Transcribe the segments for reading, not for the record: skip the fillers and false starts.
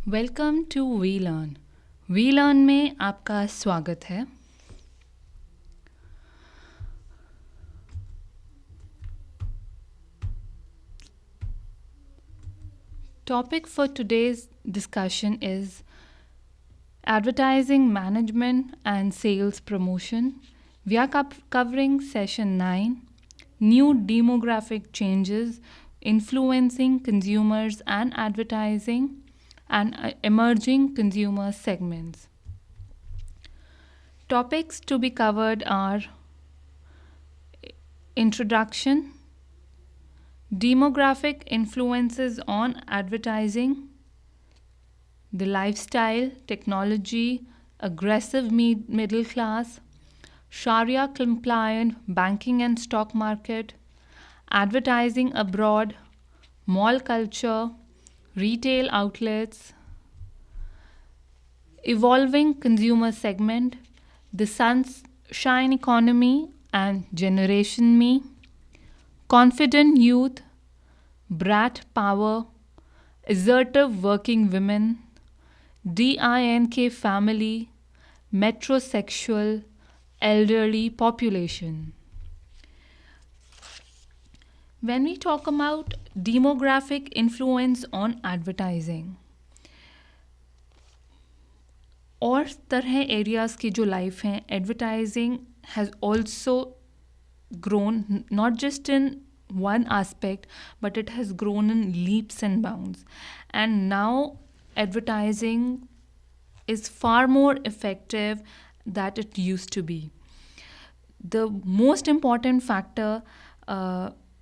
Welcome to We Learn. We Learn में आपका स्वागत है। Topic for today's discussion is advertising management and sales promotion. We are covering session 9, new demographic changes influencing consumers and advertising and emerging consumer segments. Topics to be covered are introduction, demographic influences on advertising, the lifestyle, technology, aggressive middle class, Sharia compliant banking and stock market, advertising abroad, mall culture, retail outlets, evolving consumer segment, the sunshine economy and generation me, confident youth, brat power, assertive working women, DINK family, metrosexual, elderly population. When we talk about demographic influence on advertising, और तरह areas की जो life हैं, advertising has also grown not just in one aspect, but it has grown in leaps and bounds. And now advertising is far more effective than it used to be. The most important factor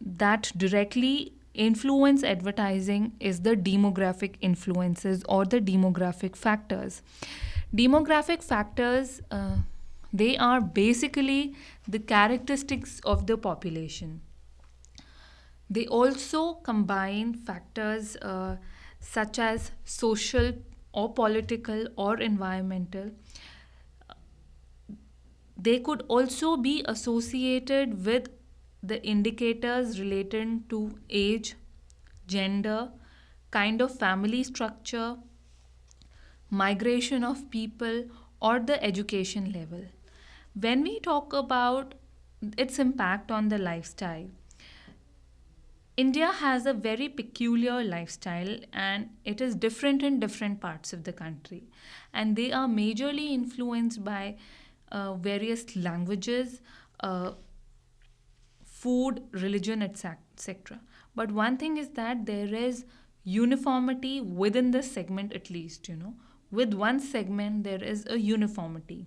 that directly influence advertising is the demographic influences or the demographic factors. Demographic factors, they are basically the characteristics of the population. They also combine factors such as social or political or environmental. They could also be associated with the indicators related to age, gender, kind of family structure, migration of people, or the education level. When we talk about its impact on the lifestyle, India has a very peculiar lifestyle and it is different in different parts of the country. And they are majorly influenced by various languages, food, religion, etc. But one thing is that there is uniformity within the segment, at least, With one segment, there is a uniformity.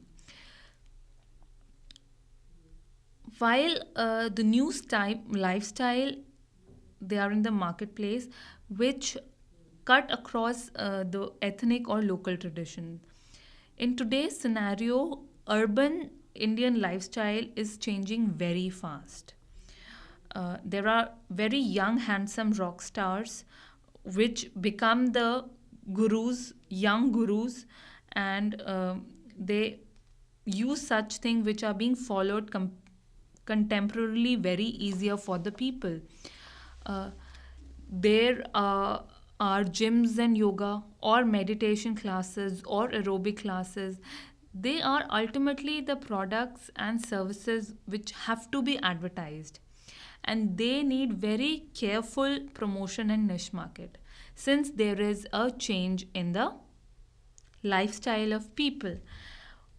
While the new lifestyle, they are in the marketplace, which cut across the ethnic or local tradition. In today's scenario, urban Indian lifestyle is changing very fast. There are very young, handsome rock stars which become the gurus, young gurus, and they use such things which are being followed contemporarily very easier for the people. There are gyms and yoga or meditation classes or aerobic classes. They are ultimately the products and services which have to be advertised, and they need very careful promotion and niche market, since there is a change in the lifestyle of people.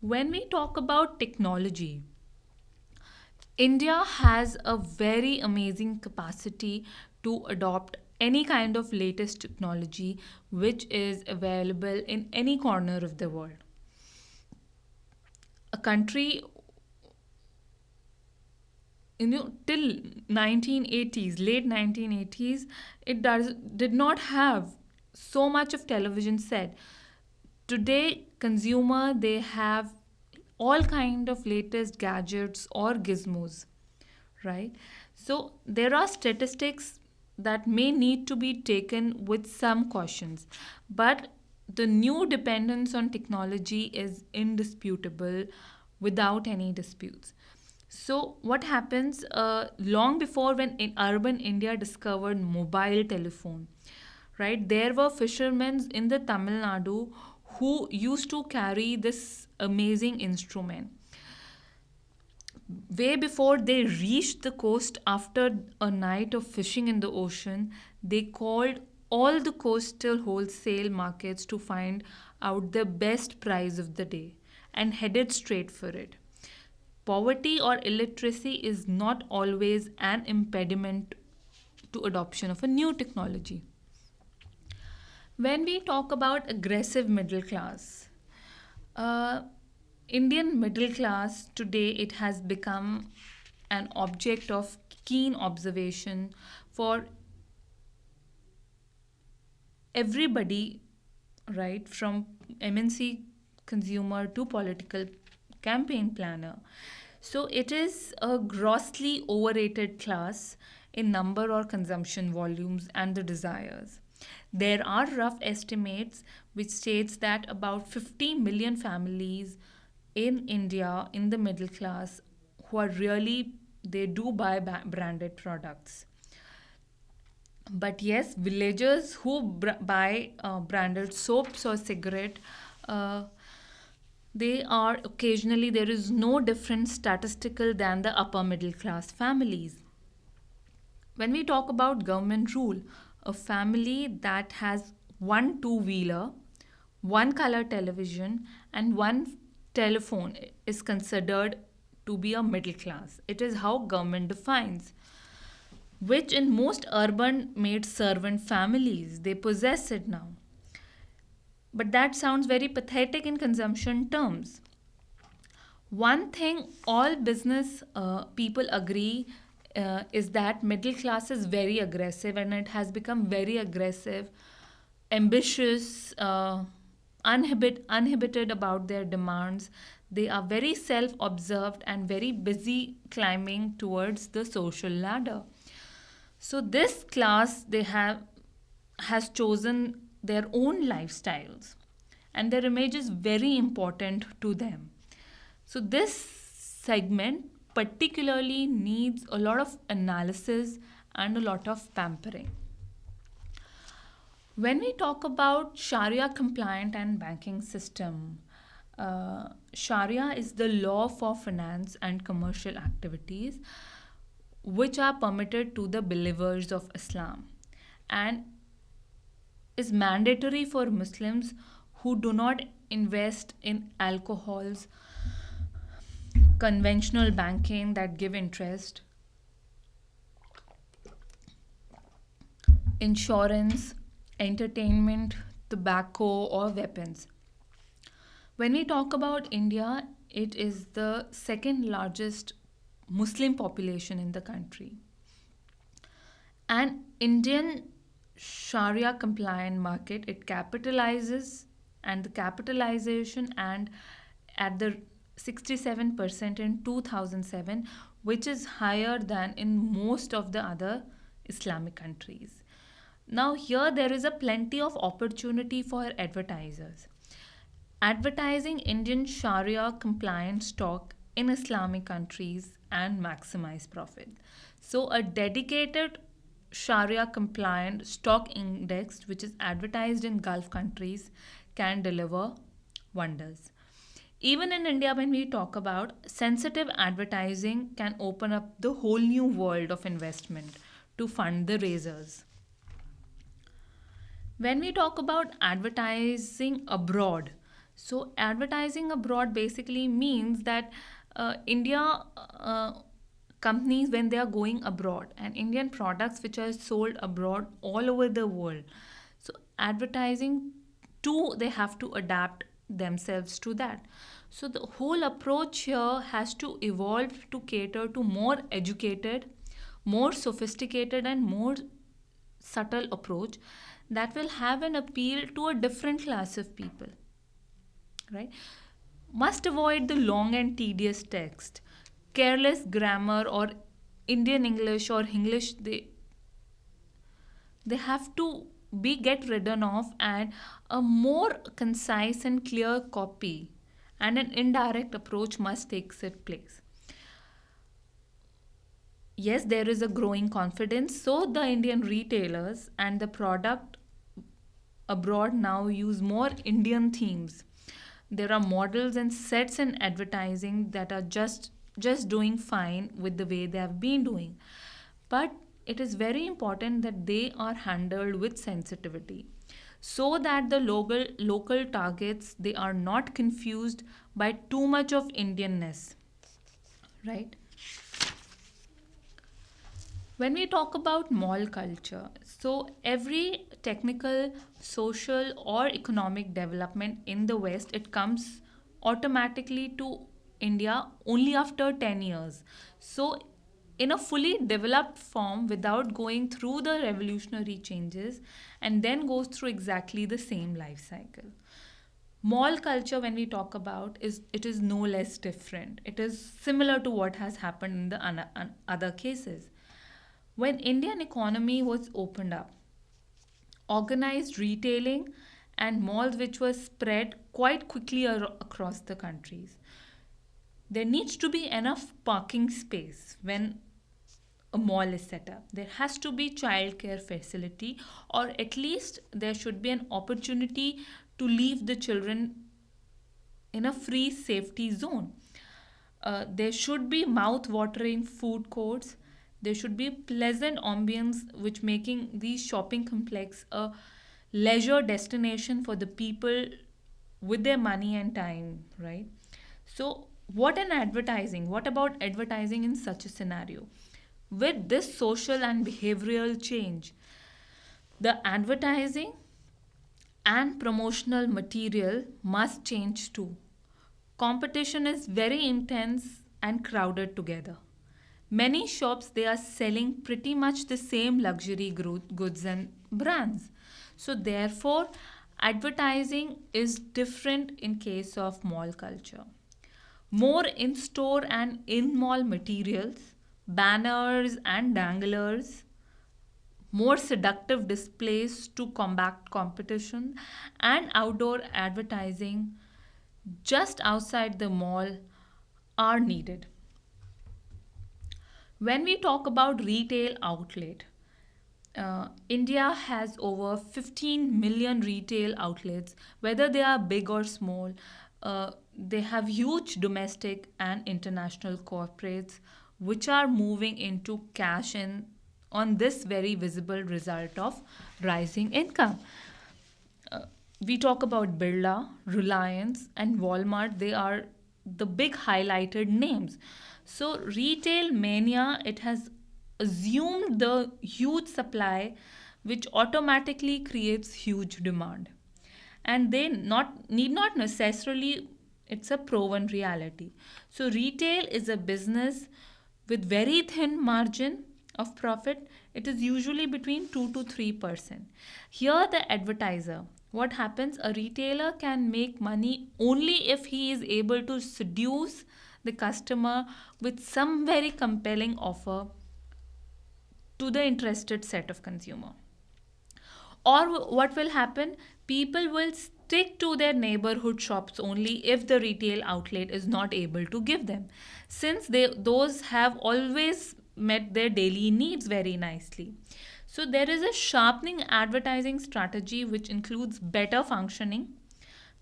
When we talk about technology, India has a very amazing capacity to adopt any kind of latest technology which is available in any corner of the world. A country, till 1980s, late 1980s, it did not have so much of television set. Today, consumer, they have all kind of latest gadgets or gizmos, right? So there are statistics that may need to be taken with some cautions, but the new dependence on technology is indisputable without any disputes. So what happens long before when in urban India discovered mobile telephone, right? There were fishermen in the Tamil Nadu who used to carry this amazing instrument. Way before they reached the coast after a night of fishing in the ocean, they called all the coastal wholesale markets to find out the best price of the day and headed straight for it. Poverty or illiteracy is not always an impediment to adoption of a new technology. When we talk about aggressive middle class, uh, Indian middle class today, it has become an object of keen observation for everybody, right, from MNC consumer to political campaign planner. So it is a grossly overrated class in number or consumption volumes and the desires. There are rough estimates which states that about 50 million families in India in the middle class who are really, they do buy branded products. But yes, villagers who buy branded soaps or cigarette, uh, they are occasionally, there is no different statistical than the upper middle class families. When we talk about government rule, a family that has one two-wheeler, one color television, and one telephone is considered to be a middle class. It is how government defines, which in most urban maid servant families they possess it now. But that sounds very pathetic in consumption terms. One thing all business people agree is that middle class is very aggressive, and it has become very aggressive, ambitious, uninhibited about their demands. They are very self observed and very busy climbing towards the social ladder. So this class, they have has chosen their own lifestyles, and their image is very important to them. So this segment particularly needs a lot of analysis and a lot of pampering. When we talk about Sharia compliant and banking system, Sharia is the law for finance and commercial activities which are permitted to the believers of Islam, and is mandatory for Muslims who do not invest in alcohols, conventional banking that give interest, insurance, entertainment, tobacco, or weapons. When we talk about India, it is the second largest Muslim population in the country. And Indian Sharia compliant market, it capitalizes, and the capitalization and at the 67% in 2007, which is higher than in most of the other Islamic countries. Now here there is a plenty of opportunity for advertisers. Advertising Indian Sharia compliant stock in Islamic countries and maximize profit. So a dedicated Sharia compliant stock index which is advertised in Gulf countries can deliver wonders. Even in India, when we talk about sensitive advertising, can open up the whole new world of investment to fund the raisers. When we talk about advertising abroad, so advertising abroad basically means that India companies, when they are going abroad, and Indian products which are sold abroad all over the world, so advertising too, they have to adapt themselves to that. So the whole approach here has to evolve to cater to more educated, more sophisticated, and more subtle approach that will have an appeal to a different class of people, right? Must avoid the long and tedious text, careless grammar, or Indian English or English, they have to be get ridden of, and a more concise and clear copy and an indirect approach must take its place. Yes, there is a growing confidence, so the Indian retailers and the product abroad now use more Indian themes. There are models and sets in advertising that are just doing fine with the way they have been doing. But it is very important that they are handled with sensitivity so that the local targets they are not confused by too much of Indianness, right? When we talk about mall culture, so every technical, social, or economic development in the West, it comes automatically to India only after 10 years. So, in a fully developed form without going through the revolutionary changes and then goes through exactly the same life cycle. Mall culture, when we talk about, is it is no less different. It is similar to what has happened in the other cases. When Indian economy was opened up, organized retailing and malls which were spread quite quickly across the countries. There needs to be enough parking space when a mall is set up. There has to be childcare facility, or at least there should be an opportunity to leave the children in a free safety zone. There should be mouth-watering food courts. There should be pleasant ambience, which making these shopping complex a leisure destination for the people with their money and time, right? So, what an advertising? What about advertising in such a scenario? With this social and behavioral change, the advertising and promotional material must change too. Competition is very intense and crowded together. Many shops they are selling pretty much the same luxury goods and brands. So therefore advertising is different in case of mall culture. More in-store and in-mall materials, banners and danglers, more seductive displays to combat competition, and outdoor advertising just outside the mall are needed. When we talk about retail outlet, India has over 15 million retail outlets, whether they are big or small. They have huge domestic and international corporates which are moving into cash in on this very visible result of rising income. Uh, we talk about Birla, Reliance, and Walmart. They are the big highlighted names. So, retail mania, it has assumed the huge supply, which automatically creates huge demand. And they not need not necessarily it's a proven reality. So retail is a business with very thin margin of profit. It is usually between 2 to 3%. Here the advertiser, what happens, a retailer can make money only if he is able to seduce the customer with some very compelling offer to the interested set of consumer. Or what will happen, people will stick to their neighborhood shops only if the retail outlet is not able to give them, since those have always met their daily needs very nicely. So there is a sharpening advertising strategy which includes better functioning,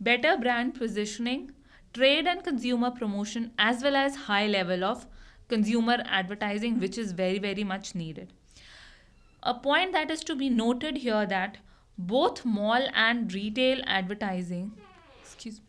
better brand positioning, trade and consumer promotion, as well as high level of consumer advertising, which is very much needed. A point that is to be noted here that both mall and retail advertising, excuse me,